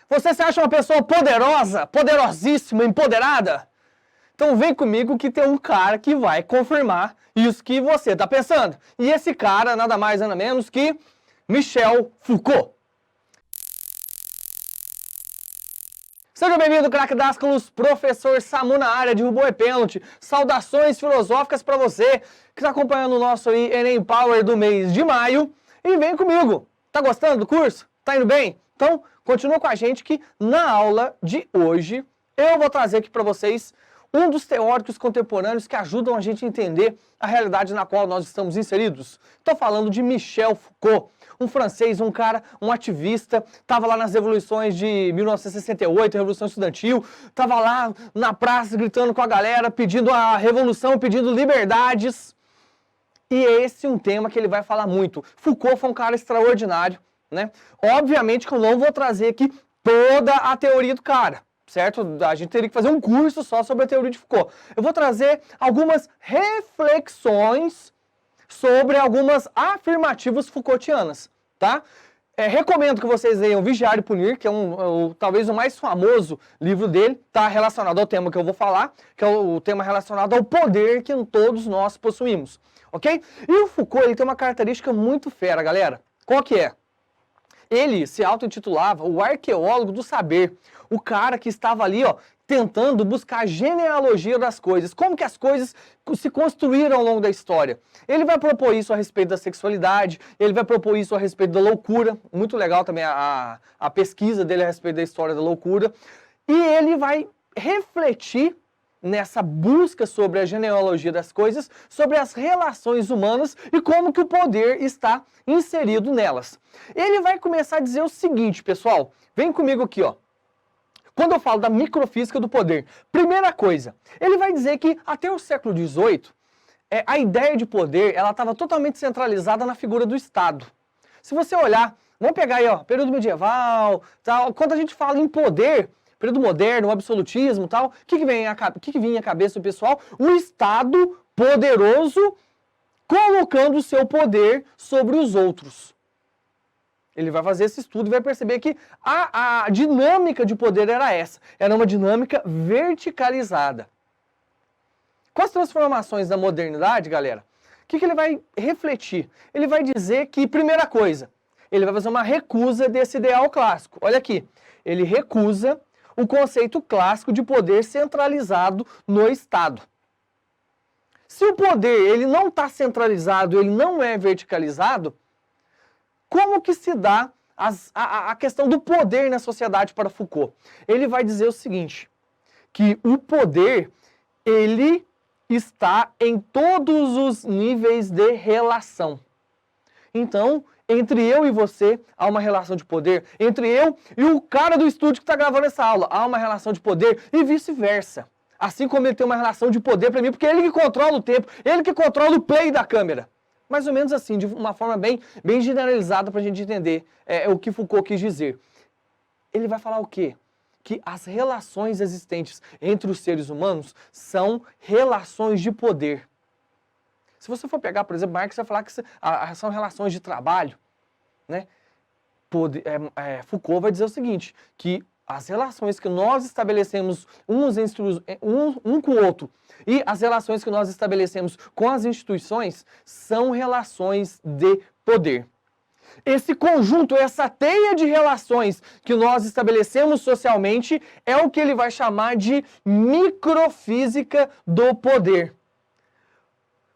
Você se acha uma pessoa poderosa, poderosíssima, empoderada? Então vem comigo que tem um cara que vai confirmar isso que você está pensando. E esse cara, nada mais nada menos que Michel Foucault. Seja bem-vindo, craque Dáscalos, professor Samu na área, derrubou é pênalti. Saudações filosóficas para você que está acompanhando o nosso Enem Power do mês de maio. E vem comigo. Tá gostando do curso? Tá indo bem? Então, continua com a gente que na aula de hoje eu vou trazer aqui para vocês um dos teóricos contemporâneos que ajudam a gente a entender a realidade na qual nós estamos inseridos. Estou falando de Michel Foucault, um francês, um cara, um ativista, estava lá nas revoluções de 1968, Revolução Estudantil, estava lá na praça gritando com a galera, pedindo a revolução, pedindo liberdades. E esse é um tema que ele vai falar muito. Foucault foi um cara extraordinário, né? Obviamente que eu não vou trazer aqui toda a teoria do cara, certo? A gente teria que fazer um curso só sobre a teoria de Foucault. Eu vou trazer algumas reflexões sobre algumas afirmativas Foucaultianas, tá? Recomendo que vocês leiam Vigiar e Punir, que é talvez o mais famoso livro dele, tá relacionado ao tema que eu vou falar, que é o tema relacionado ao poder que todos nós possuímos, ok? E o Foucault, ele tem uma característica muito fera, galera. Qual que é? Ele se auto-intitulava o arqueólogo do saber, o cara que estava ali, ó, tentando buscar a genealogia das coisas, como que as coisas se construíram ao longo da história. Ele vai propor isso a respeito da sexualidade, ele vai propor isso a respeito da loucura, muito legal também a pesquisa dele a respeito da história da loucura, e ele vai refletir nessa busca sobre a genealogia das coisas, sobre as relações humanas e como que o poder está inserido nelas. Ele vai começar a dizer o seguinte, pessoal, vem comigo aqui, ó. Quando eu falo da microfísica do poder, primeira coisa, ele vai dizer que até o século XVIII, a ideia de poder ela estava totalmente centralizada na figura do Estado. Se você olhar, vamos pegar aí, ó, período medieval, tal, quando a gente fala em poder, período moderno, o absolutismo, tal, o que vinha à cabeça do pessoal? O Estado poderoso colocando o seu poder sobre os outros. Ele vai fazer esse estudo e vai perceber que a dinâmica de poder era essa. Era uma dinâmica verticalizada. Com as transformações da modernidade, galera, o que ele vai refletir? Ele vai dizer que, primeira coisa, ele vai fazer uma recusa desse ideal clássico. Olha aqui, ele recusa o conceito clássico de poder centralizado no Estado. Se o poder ele não está centralizado, ele não é verticalizado, como que se dá a questão do poder na sociedade para Foucault? Ele vai dizer o seguinte, que o poder, ele está em todos os níveis de relação. Então, entre eu e você, há uma relação de poder. Entre eu e o cara do estúdio que está gravando essa aula, há uma relação de poder e vice-versa. Assim como ele tem uma relação de poder para mim, porque é ele que controla o tempo, ele que controla o play da câmera. Mais ou menos assim, de uma forma bem generalizada para a gente entender o que Foucault quis dizer. Ele vai falar o quê? Que as relações existentes entre os seres humanos são relações de poder. Se você for pegar, por exemplo, Marx vai falar que são relações de trabalho, né? Foucault vai dizer o seguinte, que as relações que nós estabelecemos um com o outro e as relações que nós estabelecemos com as instituições são relações de poder. Esse conjunto, essa teia de relações que nós estabelecemos socialmente é o que ele vai chamar de microfísica do poder.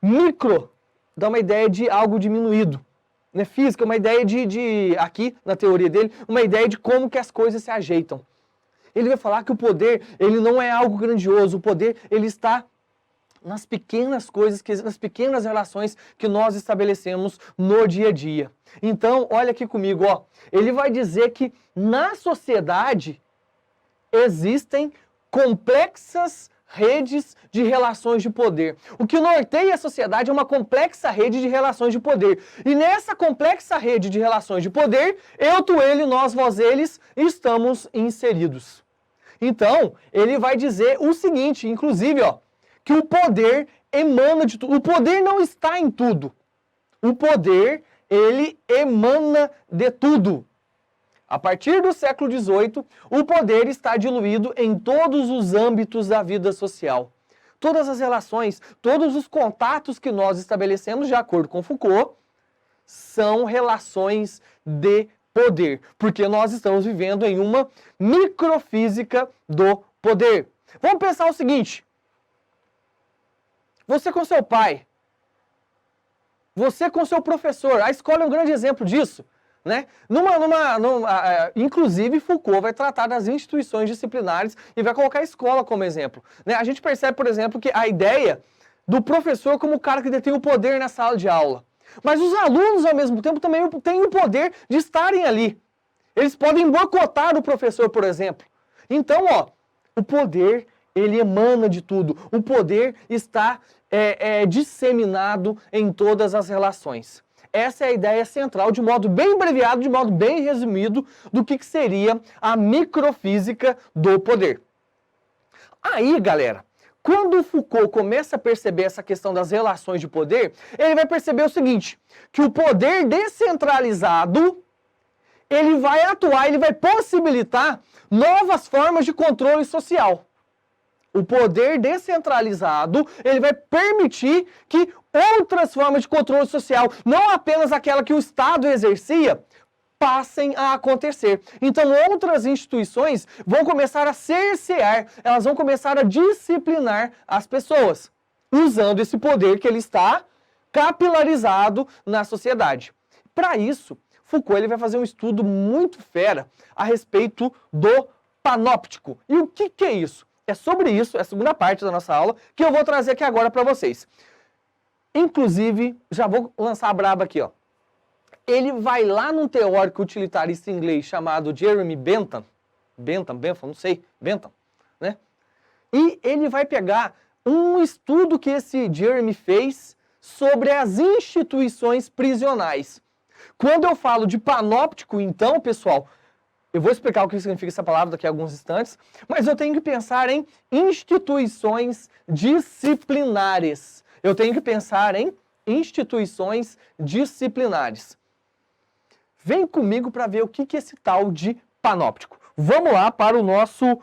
Micro dá uma ideia de algo diminuído. Né? Física, uma ideia aqui na teoria dele, uma ideia de como que as coisas se ajeitam. Ele vai falar que o poder, ele não é algo grandioso, o poder, ele está nas pequenas coisas, nas pequenas relações que nós estabelecemos no dia a dia. Então, olha aqui comigo, ó, ele vai dizer que na sociedade existem complexas redes de relações de poder. O que norteia a sociedade é uma complexa rede de relações de poder. E nessa complexa rede de relações de poder, eu, tu, ele, nós, vós, eles, estamos inseridos. Então, ele vai dizer o seguinte, inclusive, ó, que o poder emana de tudo. O poder não está em tudo. O poder, ele emana de tudo. A partir do século XVIII, o poder está diluído em todos os âmbitos da vida social. Todas as relações, todos os contatos que nós estabelecemos, de acordo com Foucault, são relações de poder, porque nós estamos vivendo em uma microfísica do poder. Vamos pensar o seguinte: você com seu pai, você com seu professor, a escola é um grande exemplo disso, né? Inclusive, Foucault vai tratar das instituições disciplinares e vai colocar a escola como exemplo, né? A gente percebe, por exemplo, que a ideia do professor como o cara que detém o poder na sala de aula. Mas os alunos, ao mesmo tempo, também têm o poder de estarem ali. Eles podem boicotar o professor, por exemplo. Então, o poder, ele emana de tudo. O poder está disseminado em todas as relações. Essa é a ideia central, de modo bem abreviado, de modo bem resumido, do que seria a microfísica do poder. Aí, galera, quando Foucault começa a perceber essa questão das relações de poder, ele vai perceber o seguinte, que o poder descentralizado, ele vai atuar, ele vai possibilitar novas formas de controle social. O poder descentralizado, ele vai permitir que outras formas de controle social, não apenas aquela que o Estado exercia, passem a acontecer. Então, outras instituições vão começar a cercear, elas vão começar a disciplinar as pessoas, usando esse poder que ele está capilarizado na sociedade. Para isso, Foucault ele vai fazer um estudo muito fera a respeito do panóptico. E o que é isso? É sobre isso, é a segunda parte da nossa aula, que eu vou trazer aqui agora para vocês. Inclusive, já vou lançar a braba aqui, ó. Ele vai lá num teórico utilitarista inglês chamado Jeremy Bentham, não sei, Bentham, né? E ele vai pegar um estudo que esse Jeremy fez sobre as instituições prisionais. Quando eu falo de panóptico, então, pessoal, eu vou explicar o que significa essa palavra daqui a alguns instantes, mas eu tenho que pensar em instituições disciplinares. Eu tenho que pensar em instituições disciplinares. Vem comigo para ver o que é esse tal de panóptico. Vamos lá para o nosso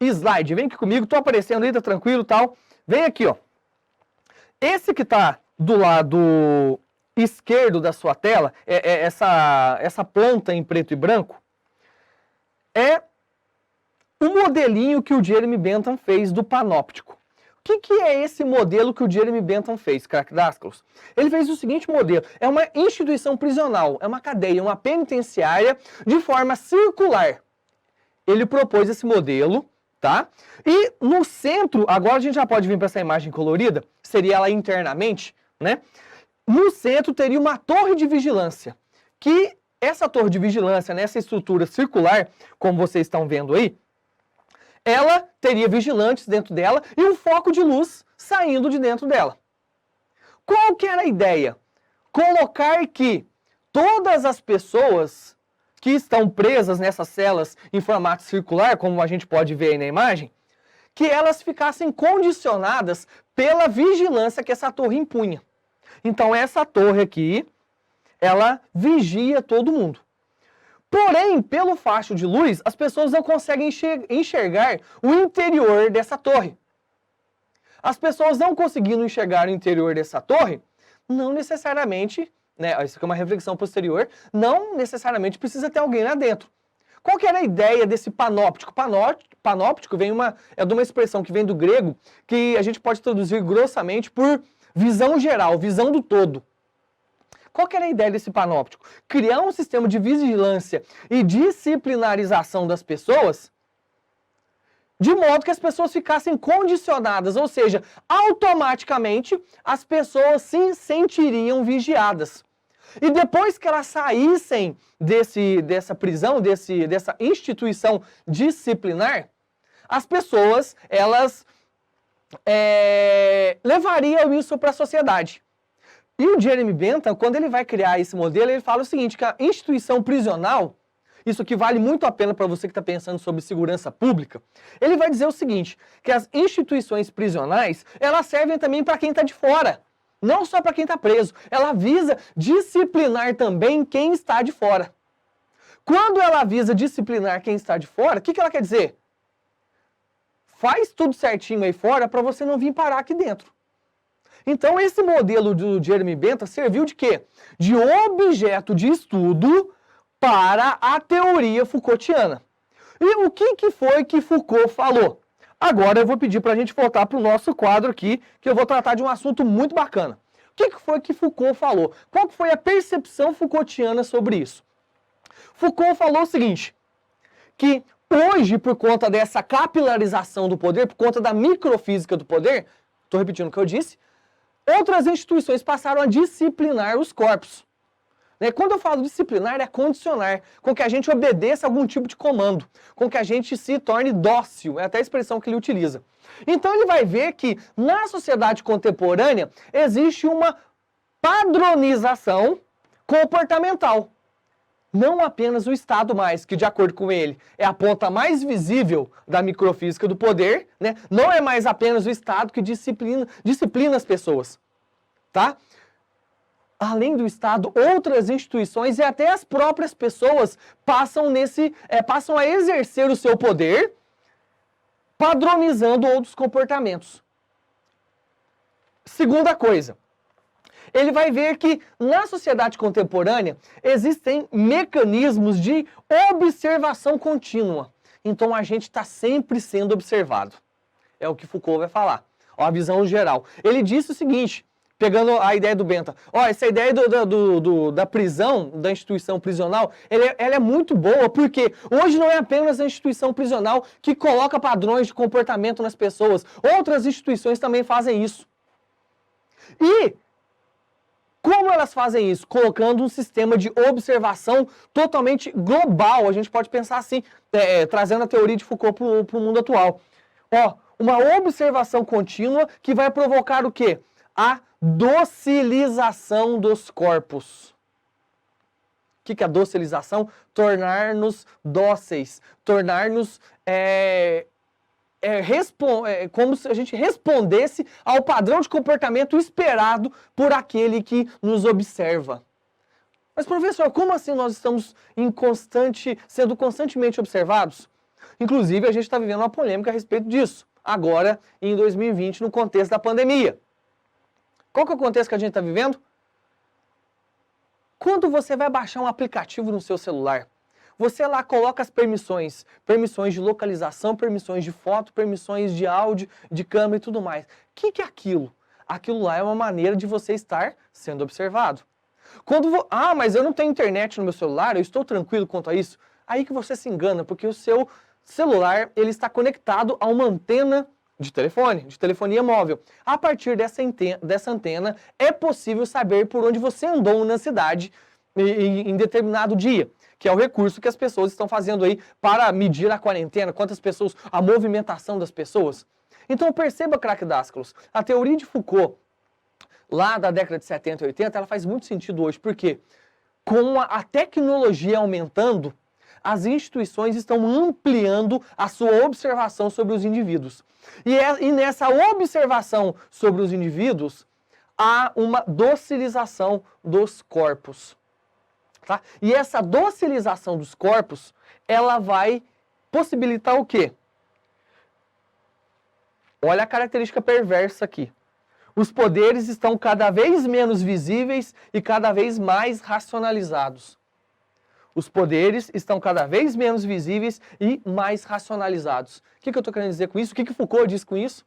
slide. Vem aqui comigo, estou aparecendo aí, tá tranquilo e tal. Vem aqui, ó. Esse que está do lado esquerdo da sua tela, essa planta em preto e branco, é o modelinho que o Jeremy Bentham fez do panóptico. O que é esse modelo que o Jeremy Bentham fez, craque Dascalos? Ele fez o seguinte modelo, é uma instituição prisional, é uma cadeia, uma penitenciária de forma circular. Ele propôs esse modelo, tá? E no centro, agora a gente já pode vir para essa imagem colorida, seria ela internamente, né? No centro teria uma torre de vigilância, que essa torre de vigilância, nessa estrutura circular, como vocês estão vendo aí, ela teria vigilantes dentro dela e um foco de luz saindo de dentro dela. Qual que era a ideia? Colocar que todas as pessoas que estão presas nessas celas em formato circular, como a gente pode ver aí na imagem, que elas ficassem condicionadas pela vigilância que essa torre impunha. Então essa torre aqui, ela vigia todo mundo. Porém, pelo facho de luz, as pessoas não conseguem enxergar o interior dessa torre. As pessoas não conseguindo enxergar o interior dessa torre, não necessariamente, né, isso aqui é uma reflexão posterior, não necessariamente precisa ter alguém lá dentro. Qual que era a ideia desse panóptico? Panóptico é de uma expressão que vem do grego, que a gente pode traduzir grossamente por visão geral, visão do todo. Qual que era a ideia desse panóptico? Criar um sistema de vigilância e disciplinarização das pessoas, de modo que as pessoas ficassem condicionadas, ou seja, automaticamente as pessoas se sentiriam vigiadas. E depois que elas saíssem dessa prisão, dessa instituição disciplinar, as pessoas, elas levariam isso para a sociedade. E o Jeremy Bentham, quando ele vai criar esse modelo, ele fala o seguinte, que a instituição prisional, isso que vale muito a pena para você que está pensando sobre segurança pública, ele vai dizer o seguinte, que as instituições prisionais, elas servem também para quem está de fora, não só para quem está preso. Ela visa disciplinar também quem está de fora. Quando ela visa disciplinar quem está de fora, o que ela quer dizer? Faz tudo certinho aí fora para você não vir parar aqui dentro. Então esse modelo do Jeremy Bentham serviu de quê? De objeto de estudo para a teoria Foucaultiana. E o que foi que Foucault falou? Agora eu vou pedir para a gente voltar para o nosso quadro aqui, que eu vou tratar de um assunto muito bacana. O que foi que Foucault falou? Qual foi a percepção Foucaultiana sobre isso? Foucault falou o seguinte, que hoje, por conta dessa capilarização do poder, por conta da microfísica do poder, estou repetindo o que eu disse, outras instituições passaram a disciplinar os corpos. Quando eu falo disciplinar, é condicionar, com que a gente obedeça a algum tipo de comando, com que a gente se torne dócil, é até a expressão que ele utiliza. Então ele vai ver que na sociedade contemporânea existe uma padronização comportamental. Não apenas o Estado mais, que de acordo com ele é a ponta mais visível da microfísica do poder, não é mais apenas o Estado que disciplina as pessoas, tá? Além do Estado, outras instituições e até as próprias pessoas passam a exercer o seu poder, padronizando outros comportamentos. Segunda coisa, ele vai ver que na sociedade contemporânea existem mecanismos de observação contínua. Então a gente está sempre sendo observado. É o que Foucault vai falar, a visão geral. Ele disse o seguinte, pegando a ideia do Bentham, essa ideia da prisão, da instituição prisional, ela é muito boa, porque hoje não é apenas a instituição prisional que coloca padrões de comportamento nas pessoas, outras instituições também fazem isso. E como elas fazem isso? Colocando um sistema de observação totalmente global. A gente pode pensar assim, trazendo a teoria de Foucault para o mundo atual. Uma observação contínua que vai provocar o quê? A docilização dos corpos. O que é a docilização? Tornar-nos dóceis, tornar-nos como se a gente respondesse ao padrão de comportamento esperado por aquele que nos observa. Mas, professor, como assim nós estamos sendo constantemente observados? Inclusive, a gente está vivendo uma polêmica a respeito disso, agora em 2020, no contexto da pandemia. Qual que é o contexto que a gente está vivendo? Quando você vai baixar um aplicativo no seu celular, você lá coloca as permissões de localização, permissões de foto, permissões de áudio, de câmera e tudo mais. O que é aquilo? Aquilo lá é uma maneira de você estar sendo observado. Mas eu não tenho internet no meu celular, eu estou tranquilo quanto a isso. Aí que você se engana, porque o seu celular ele está conectado a uma antena de telefone, de telefonia móvel. A partir dessa antena, é possível saber por onde você andou na cidade em determinado dia, que é o recurso que as pessoas estão fazendo aí para medir a quarentena, quantas pessoas, a movimentação das pessoas. Então perceba, craque Dáscalos, a teoria de Foucault, lá da década de 70 e 80, ela faz muito sentido hoje, porque com a tecnologia aumentando, as instituições estão ampliando a sua observação sobre os indivíduos. E nessa observação sobre os indivíduos, há uma docilização dos corpos. Tá? E essa docilização dos corpos, ela vai possibilitar o quê? Olha a característica perversa aqui. Os poderes estão cada vez menos visíveis e cada vez mais racionalizados. Os poderes estão cada vez menos visíveis e mais racionalizados. O que eu estou querendo dizer com isso? O que Foucault diz com isso?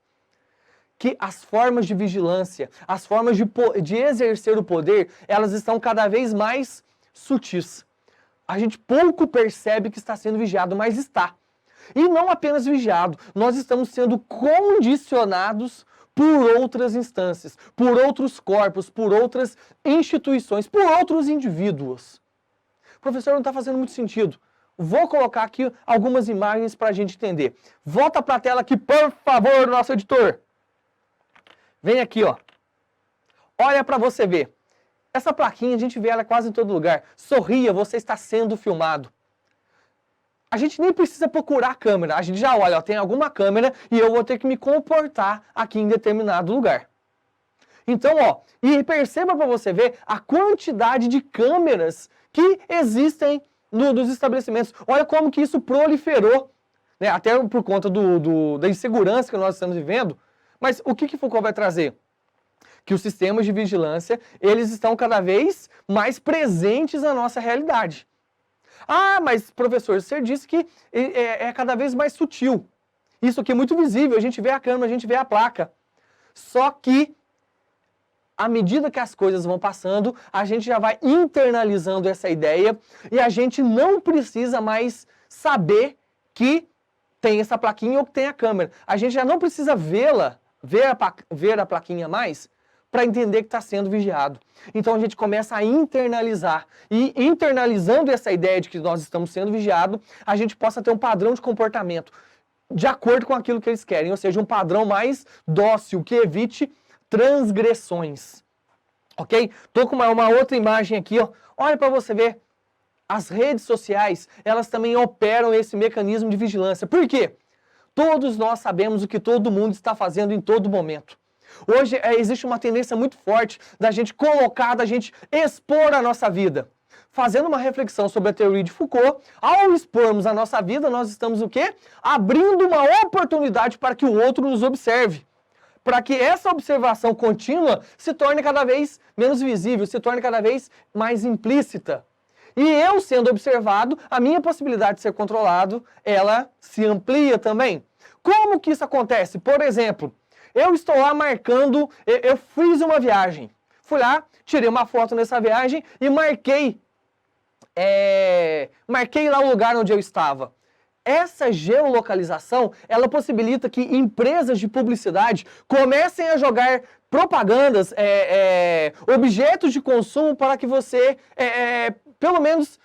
Que as formas de vigilância, as formas de exercer o poder, elas estão cada vez mais sutis. A gente pouco percebe que está sendo vigiado, mas está. E não apenas vigiado, nós estamos sendo condicionados por outras instâncias, por outros corpos, por outras instituições, por outros indivíduos. Professor, não está fazendo muito sentido. Vou colocar aqui algumas imagens para a gente entender. Volta para a tela aqui, por favor, nosso editor. Vem aqui, ó. Olha para você ver. Essa plaquinha, a gente vê ela quase em todo lugar. Sorria, você está sendo filmado. A gente nem precisa procurar a câmera. A gente já olha, ó, tem alguma câmera e eu vou ter que me comportar aqui em determinado lugar. Então, ó, e perceba para você ver a quantidade de câmeras que existem dos estabelecimentos. Olha como que isso proliferou, né? Até por conta da insegurança que nós estamos vivendo. Mas o que Foucault vai trazer? Que os sistemas de vigilância, eles estão cada vez mais presentes na nossa realidade. Ah, mas professor, você disse que é cada vez mais sutil. Isso aqui é muito visível, a gente vê a câmera, a gente vê a placa. Só que, à medida que as coisas vão passando, a gente já vai internalizando essa ideia e a gente não precisa mais saber que tem essa plaquinha ou que tem a câmera. A gente já não precisa ver a plaquinha mais para entender que está sendo vigiado. Então a gente começa a internalizar. E internalizando essa ideia de que nós estamos sendo vigiados, a gente possa ter um padrão de comportamento de acordo com aquilo que eles querem, ou seja, um padrão mais dócil, que evite transgressões. Ok? Estou com uma outra imagem aqui, ó. Olha para você ver. As redes sociais, elas também operam esse mecanismo de vigilância. Por quê? Todos nós sabemos o que todo mundo está fazendo em todo momento. Hoje existe uma tendência muito forte da gente colocar, da gente expor a nossa vida. Fazendo uma reflexão sobre a teoria de Foucault, ao expormos a nossa vida, nós estamos o quê? Abrindo uma oportunidade para que o outro nos observe. Para que essa observação contínua se torne cada vez menos visível, se torne cada vez mais implícita. E eu sendo observado, a minha possibilidade de ser controlado, ela se amplia também. Como que isso acontece? Por exemplo, eu estou lá marcando, eu fiz uma viagem. Fui lá, tirei uma foto nessa viagem e marquei lá o lugar onde eu estava. Essa geolocalização, ela possibilita que empresas de publicidade comecem a jogar propagandas, objetos de consumo para que você, pelo menos,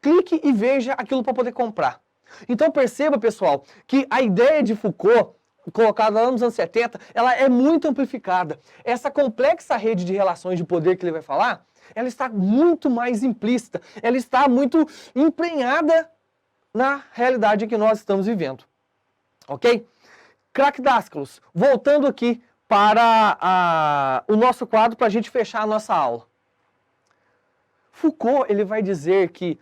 clique e veja aquilo para poder comprar. Então perceba, pessoal, que a ideia de Foucault, colocada lá nos anos 70, ela é muito amplificada. Essa complexa rede de relações de poder que ele vai falar, ela está muito mais implícita, ela está muito emprenhada na realidade que nós estamos vivendo. Ok? Craquedásculos, voltando aqui para o nosso quadro para a gente fechar a nossa aula. Foucault, ele vai dizer que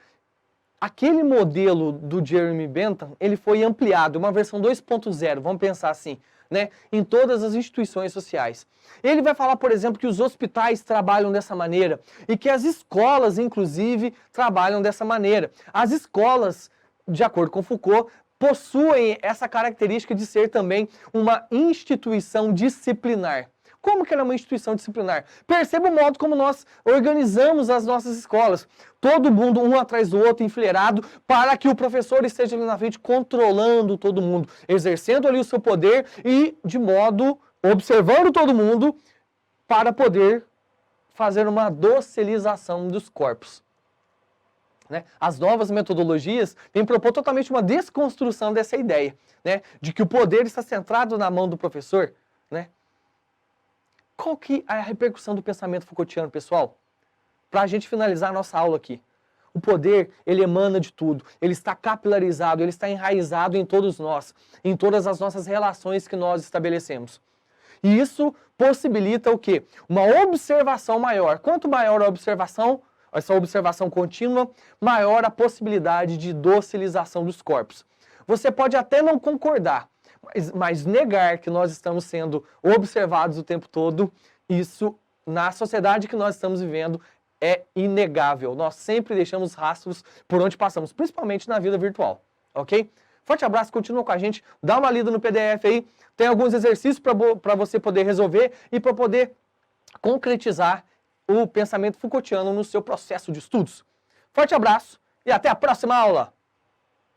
aquele modelo do Jeremy Bentham, ele foi ampliado, uma versão 2.0, vamos pensar assim, né, em todas as instituições sociais. Ele vai falar, por exemplo, que os hospitais trabalham dessa maneira e que as escolas, inclusive, trabalham dessa maneira. As escolas, de acordo com Foucault, possuem essa característica de ser também uma instituição disciplinar. Como que ela é uma instituição disciplinar? Perceba o modo como nós organizamos as nossas escolas. Todo mundo, um atrás do outro, enfileirado, para que o professor esteja ali na frente controlando todo mundo, exercendo ali o seu poder e, de modo, observando todo mundo, para poder fazer uma docilização dos corpos. Né? As novas metodologias vêm propor totalmente uma desconstrução dessa ideia, né? De que o poder está centrado na mão do professor. Né? Qual que é a repercussão do pensamento Foucaultiano, pessoal? Para a gente finalizar a nossa aula aqui. O poder, ele emana de tudo. Ele está capilarizado, ele está enraizado em todos nós, em todas as nossas relações que nós estabelecemos. E isso possibilita o quê? Uma observação maior. Quanto maior a observação, essa observação contínua, maior a possibilidade de docilização dos corpos. Você pode até não concordar, mas negar que nós estamos sendo observados o tempo todo, isso, na sociedade que nós estamos vivendo, é inegável. Nós sempre deixamos rastros por onde passamos, principalmente na vida virtual, ok? Forte abraço, continua com a gente, dá uma lida no PDF aí, tem alguns exercícios para você poder resolver e para poder concretizar o pensamento Foucaultiano no seu processo de estudos. Forte abraço e até a próxima aula!